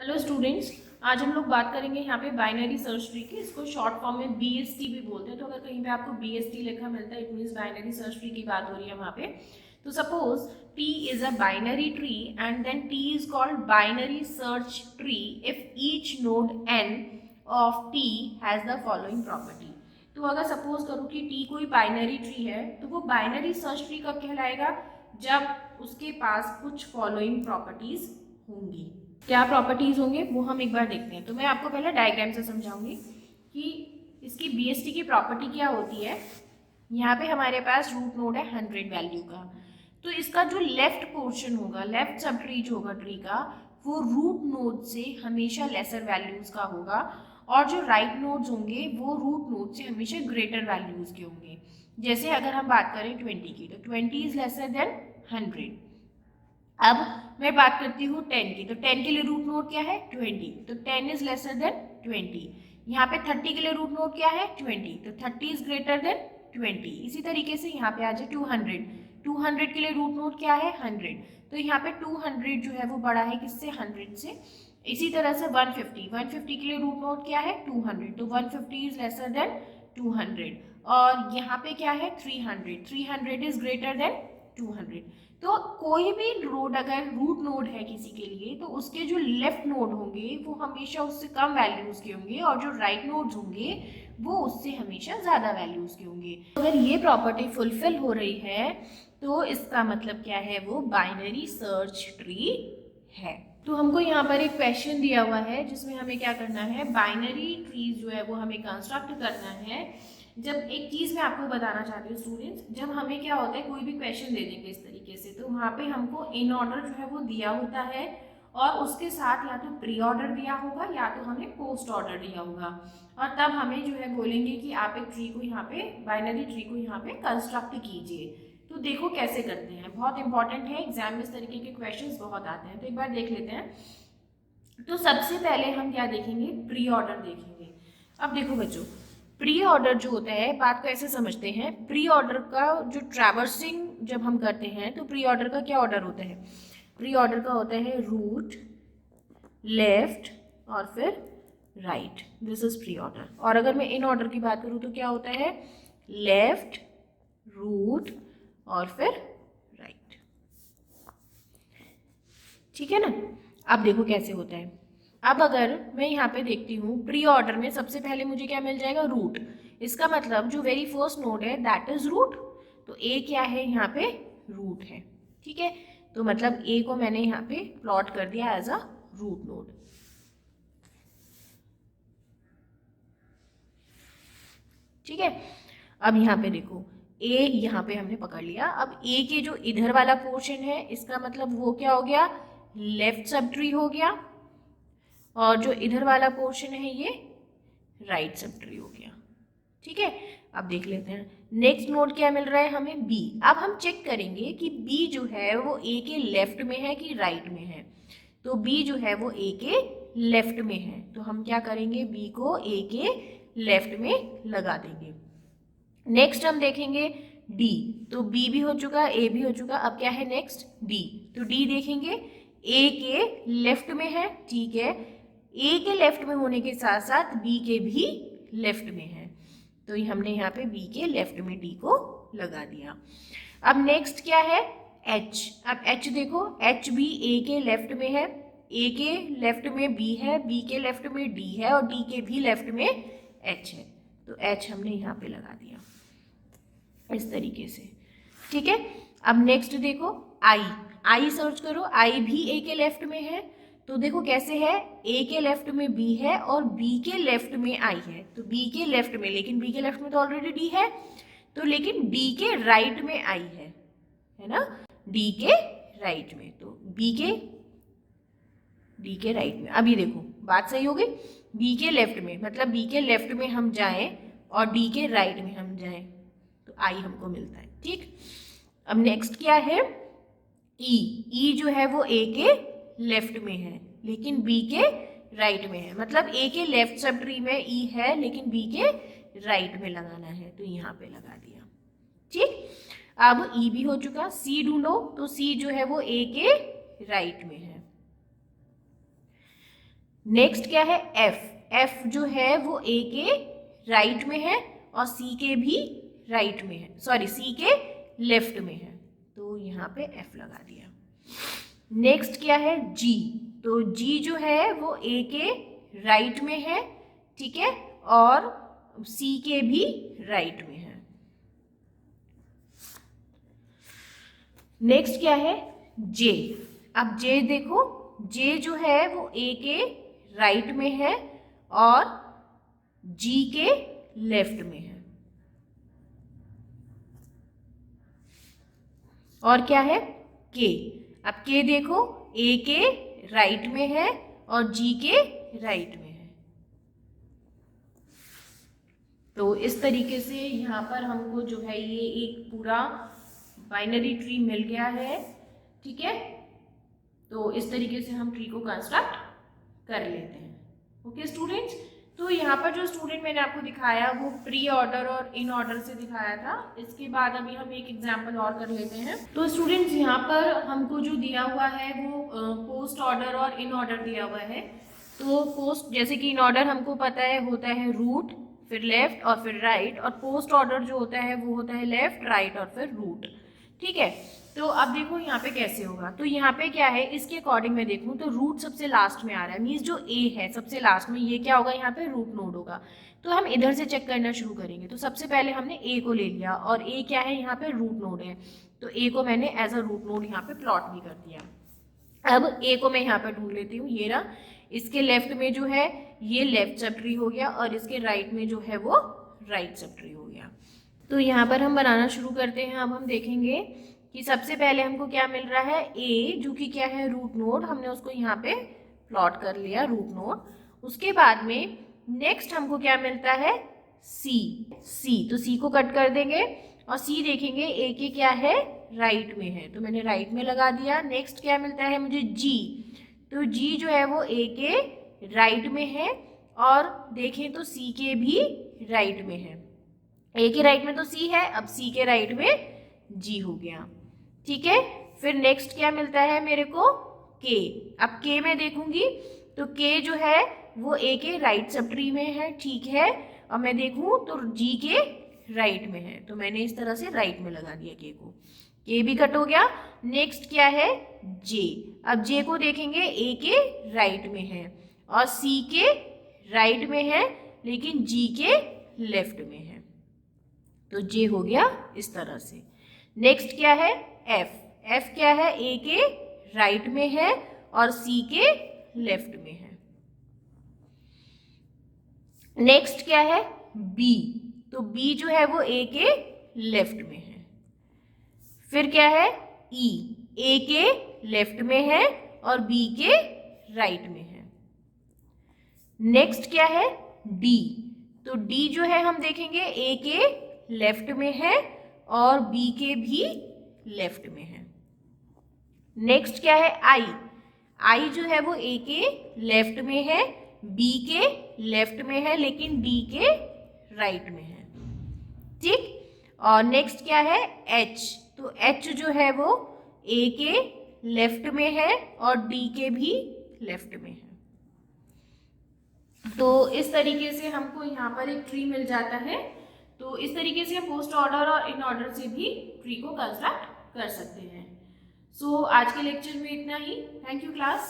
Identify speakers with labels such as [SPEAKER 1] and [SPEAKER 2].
[SPEAKER 1] Hello students, आज हम लोग बात करेंगे यहाँ पे बाइनरी सर्च ट्री की। इसको शॉर्ट फॉर्म में बीएसटी भी बोलते हैं। तो अगर कहीं पे आपको बीएसटी लिखा मिलता है, it means binary search tree की बात हो रही है वहाँ पे। तो suppose T is a binary tree and then T is called binary search tree if each node n of T has the following property। तो अगर सपोज करूँ कि T कोई बाइनरी ट्री है तो वो बाइनरी सर्च ट्री कब कहलाएगा, जब उसके पास कुछ फॉलोइंग प्रॉपर्टीज होंगी। क्या प्रॉपर्टीज होंगे वो हम एक बार देखते हैं। तो मैं आपको पहले डायग्राम से समझाऊंगी कि इसकी बीएसटी की प्रॉपर्टी क्या होती है। यहाँ पे हमारे पास रूट नोड है 100 वैल्यू का, तो इसका जो लेफ्ट पोर्शन होगा, लेफ्ट सब ट्री जो होगा ट्री का, वो रूट नोड से हमेशा लेसर वैल्यूज का होगा, और जो राइट नोड्स होंगे वो रूट नोड से हमेशा ग्रेटर वैल्यूज के होंगे। जैसे अगर हम बात करें 20 की, तो 20 इज लेसर देन 100। अब मैं बात करती हूँ 10 की, तो 10 के लिए रूट नोड क्या है 20, तो 10 इज लेसर देन 20। यहाँ पे 30 के लिए रूट नोड क्या है 20, तो 30 इज ग्रेटर देन 20। इसी तरीके से यहाँ पे आ जाए 200, 200 के लिए रूट नोड क्या है 100, तो यहाँ पे 200 जो है वो बड़ा है किससे 100 से। इसी तरह से 150, 150 के लिए रूट नोड क्या है 200, तो 150 इज लेसर देन 200। और यहाँ पे क्या है 300, 300 इज ग्रेटर देन 200। तो कोई भी नोड अगर रूट नोड है किसी के लिए, तो उसके जो लेफ्ट नोड होंगे वो हमेशा उससे कम वैल्यूज के होंगे, और जो राइट नोड्स होंगे वो उससे हमेशा ज्यादा वैल्यूज के होंगे। अगर ये प्रॉपर्टी फुलफिल हो रही है तो इसका मतलब क्या है, वो बाइनरी सर्च ट्री है। तो हमको यहाँ पर एक क्वेश्चन दिया हुआ है जिसमें हमें क्या करना है, बाइनरी ट्रीज जो है वो हमें कंस्ट्रक्ट करना है। जब एक चीज मैं आपको बताना चाहती हूँ स्टूडेंट्स, जब हमें क्या होता है कोई भी क्वेश्चन दे देंगे इस तरीके से, तो वहाँ पे हमको इन ऑर्डर जो है वो दिया होता है, और उसके साथ या तो प्री ऑर्डर दिया होगा या तो हमें पोस्ट ऑर्डर दिया होगा, और तब हमें जो है बोलेंगे कि आप एक ट्री को यहाँ पे, बाइनरी ट्री को यहाँ पे कंस्ट्रक्ट कीजिए। तो देखो कैसे करते हैं, बहुत इंपॉर्टेंट है, एग्जाम में इस तरीके के क्वेश्चंस बहुत आते हैं। तो एक बार देख लेते हैं। तो सबसे पहले हम क्या देखेंगे, प्री ऑर्डर देखेंगे। अब देखो बच्चों, प्री ऑर्डर जो होता है, बात को ऐसे समझते हैं, प्री ऑर्डर का जो ट्रैवर्सिंग जब हम करते हैं तो प्री ऑर्डर का क्या ऑर्डर होता है, प्री ऑर्डर का होता है रूट, लेफ्ट और फिर right, this is pre order. और अगर मैं इन ऑर्डर की बात करूं तो क्या होता है, लेफ्ट, रूट और फिर राइट। ठीक है ना। अब देखो कैसे होता है। अब अगर मैं यहाँ पे देखती हूँ प्री ऑर्डर में सबसे पहले मुझे क्या मिल जाएगा, रूट। इसका मतलब जो वेरी फर्स्ट नोड है दैट इज रूट, तो ए क्या है यहाँ पे, रूट है। ठीक है, तो मतलब ए को मैंने यहाँ पे प्लॉट कर दिया एज अ रूट नोड। ठीक है, अब यहाँ पे देखो ए यहाँ पे हमने पकड़ लिया। अब ए के जो इधर वाला पोर्शन है इसका मतलब वो क्या हो गया, लेफ्ट सब ट्री हो गया, और जो इधर वाला पोर्शन है ये राइट सब ट्री हो गया। ठीक है, अब देख लेते हैं नेक्स्ट नोड क्या मिल रहा है हमें, बी। अब हम चेक करेंगे कि बी जो है वो ए के लेफ्ट में है कि राइट में है। तो बी जो है वो ए के लेफ्ट में है, तो हम क्या करेंगे, बी को ए के लेफ्ट में लगा देंगे। नेक्स्ट हम देखेंगे डी, तो बी भी हो चुका, ए भी हो चुका, अब क्या है नेक्स्ट डी। तो डी देखेंगे ए के लेफ्ट में है, ठीक है, ए के लेफ्ट में होने के साथ साथ बी के भी लेफ्ट में है, तो ये हमने यहाँ पे बी के लेफ्ट में डी को लगा दिया। अब नेक्स्ट क्या है, एच। अब एच देखो, एच भी ए के लेफ्ट में है, ए के लेफ्ट में बी है, बी के लेफ्ट में डी है, और डी के भी लेफ्ट में एच है, तो एच हमने यहाँ पे लगा दिया इस तरीके से। ठीक है, अब नेक्स्ट देखो आई, आई सर्च करो, आई भी ए के लेफ्ट में है, तो देखो कैसे है, ए के लेफ्ट में बी है और बी के लेफ्ट में आई है, तो बी के लेफ्ट में, लेकिन बी के लेफ्ट में तो ऑलरेडी डी है, तो लेकिन डी के राइट में आई है ना, डी के राइट में, तो डी के राइट में। अभी देखो बात सही हो गई, बी के लेफ्ट में मतलब बी के लेफ्ट में हम जाएं और डी के राइट में हम जाएं, तो आई हमको मिलता है। ठीक, अब नेक्स्ट क्या है, ई। ई जो है वो ए के लेफ्ट में है लेकिन बी के राइट में है, मतलब ए के लेफ्ट सब ट्री में ई है लेकिन बी के राइट में लगाना है, तो यहाँ पे लगा दिया। ठीक, अब ई भी हो चुका। सी ढूंढो, तो सी जो है वो ए के राइट में है। नेक्स्ट क्या है एफ, एफ जो है वो ए के राइट में है और सी के भी राइट में है, सॉरी सी के लेफ्ट में है, तो यहाँ पे एफ लगा दिया। नेक्स्ट क्या है जी, तो जी जो है वो ए के राइट में है, ठीक है, और सी के भी राइट में है। नेक्स्ट क्या है जे, अब जे देखो, जे जो है वो ए के राइट में है और जी के लेफ्ट में है। और क्या है के, अब के देखो ए के राइट में है और जी के राइट में है। तो इस तरीके से यहाँ पर हमको जो है ये एक पूरा बाइनरी ट्री मिल गया है, ठीक है। तो इस तरीके से हम ट्री को कंस्ट्रक्ट कर लेते हैं। ओके स्टूडेंट्स, तो यहाँ पर जो स्टूडेंट मैंने आपको दिखाया वो प्री ऑर्डर और इन ऑर्डर से दिखाया था। इसके बाद अभी हम एक एग्जाम्पल और कर लेते हैं। तो स्टूडेंट्स यहाँ पर हमको जो दिया हुआ है वो पोस्ट ऑर्डर और इन ऑर्डर दिया हुआ है। तो पोस्ट, जैसे कि इन ऑर्डर हमको पता है होता है रूट, फिर लेफ्ट और फिर राइट, और पोस्ट ऑर्डर जो होता है वो होता है लेफ्ट, राइट और फिर रूट, ठीक है। तो अब देखो यहाँ पे कैसे होगा, तो यहाँ पे क्या है, इसके अकॉर्डिंग मैं देखूँ तो रूट सबसे लास्ट में आ रहा है, मीन्स जो ए है सबसे लास्ट में, ये क्या होगा यहाँ पे रूट नोड होगा। तो हम इधर से चेक करना शुरू करेंगे। तो सबसे पहले हमने ए को ले लिया और ए क्या है यहाँ पे रूट नोड है, तो ए को मैंने एज अ रूट नोड यहाँ पे प्लॉट भी कर दिया। अब ए को मैं यहाँ पे ढूंढ लेती हूँ, ये रहा, इसके लेफ्ट में जो है ये लेफ्ट सब ट्री हो गया और इसके राइट में जो है वो राइट सब ट्री हो गया। तो यहाँ पर हम बनाना शुरू करते हैं। अब हम देखेंगे कि सबसे पहले हमको क्या मिल रहा है, ए जो कि क्या है रूट नोड, हमने उसको यहाँ पे प्लॉट कर लिया रूट नोड। उसके बाद में नेक्स्ट हमको क्या मिलता है सी, सी, तो सी को कट कर देंगे और सी देखेंगे ए के क्या है राइट में है, तो मैंने राइट में लगा दिया। नेक्स्ट क्या मिलता है मुझे जी, तो जी जो है वो ए के राइट में है और देखें तो सी के भी राइट में है। ए के राइट में तो सी है, अब सी के राइट में जी हो गया, ठीक है। फिर नेक्स्ट क्या मिलता है मेरे को के, अब के में देखूंगी तो के जो है वो ए के राइट सब ट्री में है, ठीक है, और मैं देखूं तो जी के राइट में है, तो मैंने इस तरह से राइट में लगा दिया के को, के भी कट हो गया। नेक्स्ट क्या है जे, अब जे को देखेंगे ए के राइट में है और सी के राइट में है लेकिन जी के लेफ्ट में है, तो जे हो गया इस तरह से। नेक्स्ट क्या है एफ, एफ क्या है ए के राइट में है और सी के लेफ्ट में है। नेक्स्ट क्या है बी, तो बी जो है वो ए के लेफ्ट में है। फिर क्या है ई, ए के लेफ्ट में है और बी के राइट में है। नेक्स्ट क्या है डी, तो डी जो है हम देखेंगे ए के लेफ्ट में है और बी के भी लेफ्ट में है। नेक्स्ट क्या है आई, आई जो है वो ए के लेफ्ट में है, बी के लेफ्ट में है लेकिन डी के राइट में है, ठीक। और नेक्स्ट क्या है एच, तो एच जो है वो ए के लेफ्ट में है और डी के भी लेफ्ट में है। तो इस तरीके से हमको यहाँ पर एक ट्री मिल जाता है। तो इस तरीके से हम पोस्ट ऑर्डर और इन ऑर्डर से भी ट्री को कंस्ट्रक्ट कर सकते हैं। सो आज के लेक्चर में इतना ही। Thank you class.